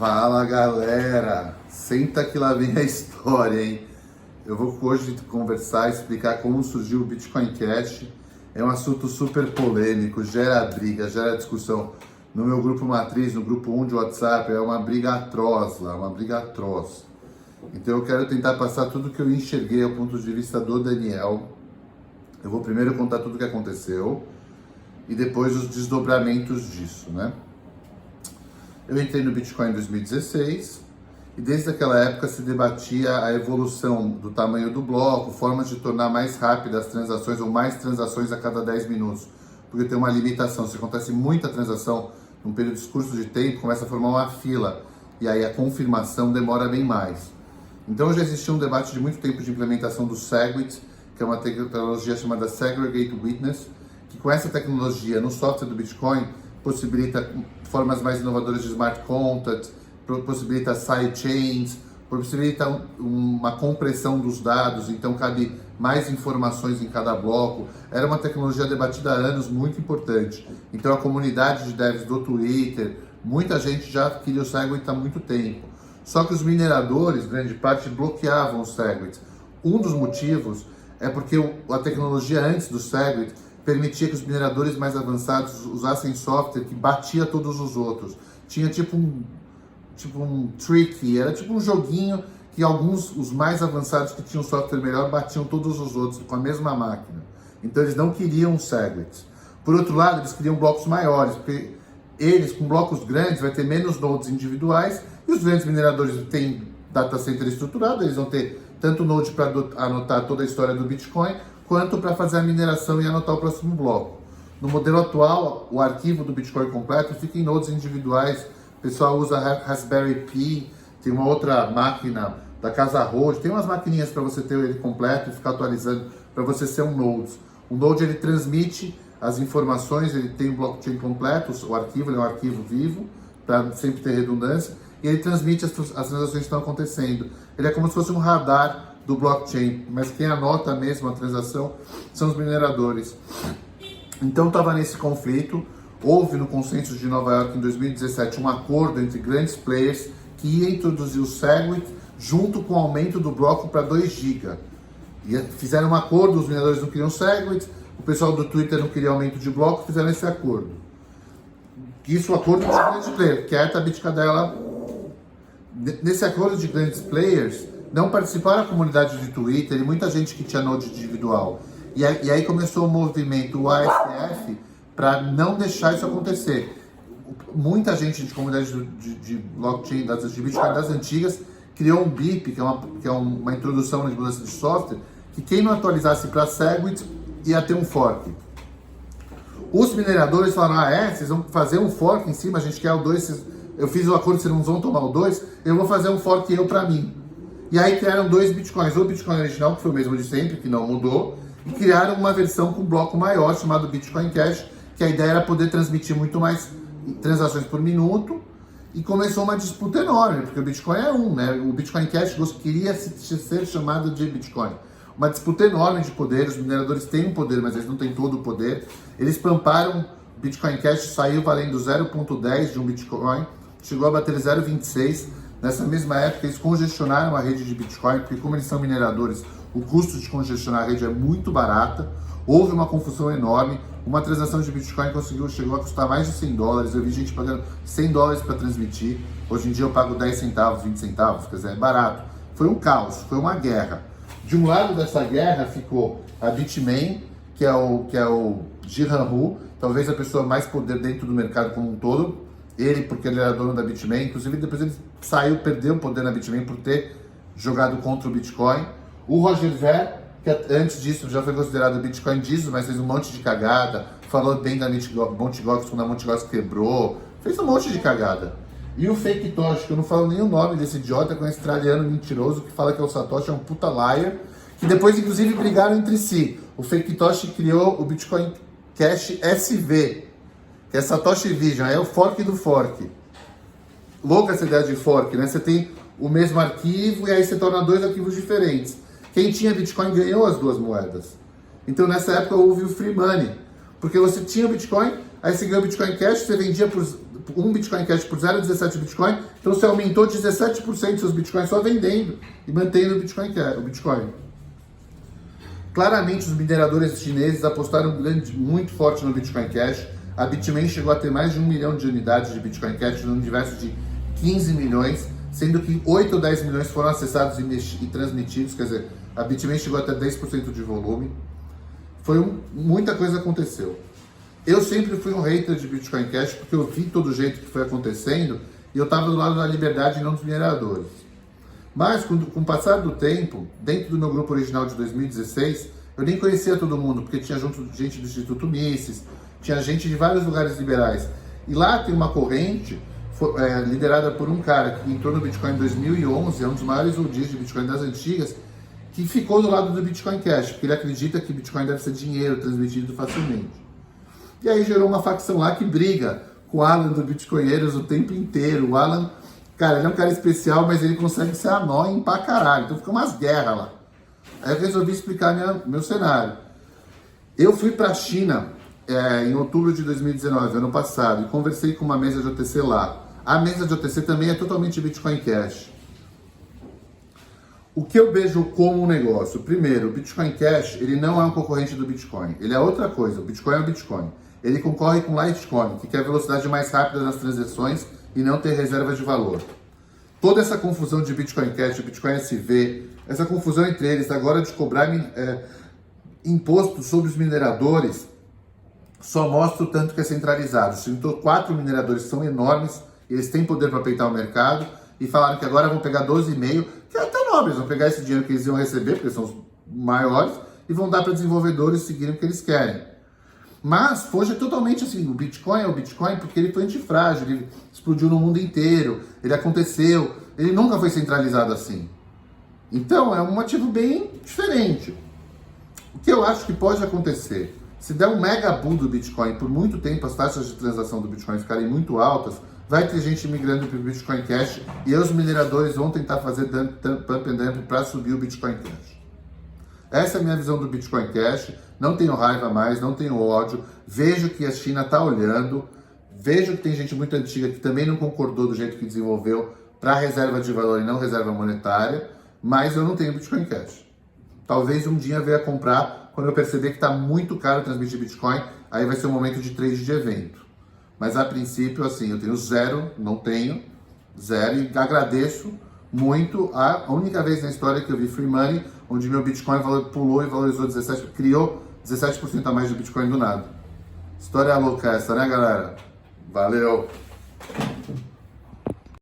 Fala galera, senta que lá vem a história, hein? Eu vou hoje conversar, explicar como surgiu o Bitcoin Cash. É um assunto super polêmico, gera briga, gera discussão. No meu grupo matriz, no grupo 1 de WhatsApp, é uma briga atroz lá, uma briga atroz. Então eu quero tentar passar tudo que eu enxerguei ao ponto de vista do Daniel. Eu vou primeiro contar tudo o que aconteceu e depois os desdobramentos disso, né? Eu entrei no Bitcoin em 2016 e desde aquela época se debatia a evolução do tamanho do bloco, formas de tornar mais rápidas as transações ou mais transações a cada 10 minutos, porque tem uma limitação. Se acontece muita transação num período de curto de tempo, começa a formar uma fila e aí a confirmação demora bem mais. Então já existia um debate de muito tempo de implementação do Segwit, que é uma tecnologia chamada Segregate Witness, que com essa tecnologia no software do Bitcoin possibilita formas mais inovadoras de smart contracts, possibilita sidechains, possibilita uma compressão dos dados, então cabe mais informações em cada bloco. Era uma tecnologia debatida há anos, muito importante. Então a comunidade de devs do Twitter, muita gente já queria o Segwit há muito tempo. Só que os mineradores, grande parte, bloqueavam o Segwit. Um dos motivos é porque a tecnologia antes do Segwit permitia que os mineradores mais avançados usassem software que batia todos os outros. Tinha tipo um trick, era tipo um joguinho que alguns, os mais avançados que tinham software melhor, batiam todos os outros com a mesma máquina. Então eles não queriam Segwit. Por outro lado, eles queriam blocos maiores, porque eles, com blocos grandes, vai ter menos nodes individuais e os grandes mineradores têm data center estruturado, eles vão ter tanto node para anotar toda a história do Bitcoin, quanto para fazer a mineração e anotar o próximo bloco. No modelo atual, o arquivo do Bitcoin completo fica em nodes individuais. O pessoal usa Raspberry Pi, tem uma outra máquina da Casa Road, tem umas maquininhas para você ter ele completo e ficar atualizando, para você ser um node. O node ele transmite as informações, ele tem o blockchain completo, o arquivo ele é um arquivo vivo, para sempre ter redundância, e ele transmite as transações que estão acontecendo. Ele é como se fosse um radar do blockchain, mas quem anota mesmo a transação são os mineradores. Então estava nesse conflito. Houve no Consenso de Nova York em 2017 um acordo entre grandes players que ia introduzir o Segwit junto com o aumento do bloco para 2 GB. E fizeram um acordo, os mineradores não queriam Segwit, o pessoal do Twitter não queria aumento de bloco, fizeram esse acordo. Isso é o acordo de grandes players, quieta a Bitcadela. Nesse acordo de grandes players, não participaram da comunidade de Twitter e muita gente que tinha node individual. E aí começou o movimento, o ASTF, para não deixar isso acontecer. Muita gente de comunidade de blockchain, de Bitcoin das antigas, criou um BIP, que é uma introdução na mudança de software, que quem não atualizasse para Segwit ia ter um fork. Os mineradores falaram, vocês vão fazer um fork em cima, a gente quer o 2, eu fiz o acordo, vocês não vão tomar o 2, eu vou fazer um fork eu para mim. E aí criaram 2 Bitcoins, o Bitcoin original, que foi o mesmo de sempre, que não mudou, e criaram uma versão com um bloco maior, chamado Bitcoin Cash, que a ideia era poder transmitir muito mais transações por minuto, e começou uma disputa enorme, porque o Bitcoin é né? O Bitcoin Cash queria ser chamado de Bitcoin. Uma disputa enorme de poder, os mineradores têm um poder, mas eles não têm todo o poder. Eles pamparam, o Bitcoin Cash saiu valendo 0,10 de um Bitcoin, chegou a bater 0,26. Nessa mesma época, eles congestionaram a rede de Bitcoin, porque como eles são mineradores, o custo de congestionar a rede é muito barata. Houve uma confusão enorme. Uma transação de Bitcoin chegou a custar mais de $100. Eu vi gente pagando $100 para transmitir. Hoje em dia eu pago 10 centavos, 20 centavos, quer dizer, é barato. Foi um caos, foi uma guerra. De um lado dessa guerra ficou a Bitmain, que é o Jihan Hu, talvez a pessoa mais poder dentro do mercado como um todo. Ele, porque ele era dono da Bitmain, inclusive depois ele perdeu o poder na Bitmain por ter jogado contra o Bitcoin. O Roger Ver, que antes disso já foi considerado Bitcoin diesel, mas fez um monte de cagada, falou bem da Mt. Gox quando a Mt. Gox quebrou, fez um monte de cagada. E o Fake Toshi, que eu não falo nem o nome desse idiota, que é um australiano mentiroso, que fala que é o Satoshi, é um puta liar, que depois inclusive brigaram entre si. O Fake Toshi criou o Bitcoin Cash SV, que é Satoshi Vision, é o fork do fork. Louca essa ideia de fork, né? Você tem o mesmo arquivo e aí você torna 2 arquivos diferentes. Quem tinha Bitcoin ganhou as 2 moedas. Então nessa época houve o free money, porque você tinha o Bitcoin, aí você ganhou o Bitcoin Cash, você vendia um Bitcoin Cash por 0,17 Bitcoin, então você aumentou 17% seus Bitcoins só vendendo e mantendo o Bitcoin. Claramente os mineradores chineses apostaram muito forte no Bitcoin Cash. A Bitmain chegou a ter mais de 1 milhão de unidades de Bitcoin Cash no universo de 15 milhões, sendo que 8 ou 10 milhões foram acessados e transmitidos, quer dizer, a Bitmain chegou até 10% de volume. Muita coisa aconteceu. Eu sempre fui um hater de Bitcoin Cash porque eu vi todo o jeito que foi acontecendo e eu estava do lado da liberdade e não dos mineradores. Mas com o passar do tempo, dentro do meu grupo original de 2016, eu nem conhecia todo mundo, porque tinha junto gente do Instituto Mises, tinha gente de vários lugares liberais. E lá tem uma corrente liderada por um cara que entrou no Bitcoin em 2011, é um dos maiores OGs de Bitcoin das antigas, que ficou do lado do Bitcoin Cash, porque ele acredita que Bitcoin deve ser dinheiro transmitido facilmente. E aí gerou uma facção lá que briga com o Alan do Bitcoinheiros o tempo inteiro. O Alan, cara, ele é um cara especial, mas ele consegue ser anónimo pra caralho. Então fica umas guerras lá. Aí eu resolvi explicar meu cenário. Eu fui pra China em outubro de 2019, ano passado, e conversei com uma mesa de OTC lá. A mesa de OTC também é totalmente Bitcoin Cash. O que eu vejo como um negócio? Primeiro, o Bitcoin Cash, ele não é um concorrente do Bitcoin. Ele é outra coisa. O Bitcoin é o Bitcoin. Ele concorre com Litecoin, que quer a velocidade mais rápida nas transações e não ter reserva de valor. Toda essa confusão de Bitcoin Cash, Bitcoin SV, essa confusão entre eles, agora de cobrar imposto sobre os mineradores, só mostra o tanto que é centralizado. Citou 4 mineradores que são enormes, eles têm poder para peitar o mercado, e falaram que agora vão pegar 12,5, que é até nobre, eles vão pegar esse dinheiro que eles iam receber, porque são os maiores, e vão dar para desenvolvedores seguirem o que eles querem. Mas foge totalmente assim, o Bitcoin é o Bitcoin porque ele foi antifrágil, ele explodiu no mundo inteiro, ele aconteceu, ele nunca foi centralizado assim. Então é um ativo bem diferente. O que eu acho que pode acontecer, se der um mega bull do Bitcoin, por muito tempo as taxas de transação do Bitcoin ficarem muito altas, vai ter gente migrando para o Bitcoin Cash e os mineradores vão tentar fazer pump and dump para subir o Bitcoin Cash. Essa é a minha visão do Bitcoin Cash. Não tenho raiva mais, não tenho ódio. Vejo que a China está olhando. Vejo que tem gente muito antiga que também não concordou do jeito que desenvolveu para reserva de valor e não reserva monetária. Mas eu não tenho Bitcoin Cash. Talvez um dia eu venha comprar quando eu perceber que está muito caro transmitir Bitcoin. Aí vai ser um momento de trade de evento. Mas a princípio, assim, eu tenho zero, não tenho, zero, e agradeço muito. A única vez na história que eu vi free money, onde meu Bitcoin pulou e valorizou 17%, criou 17% a mais do Bitcoin do nada. História louca essa, né, galera? Valeu!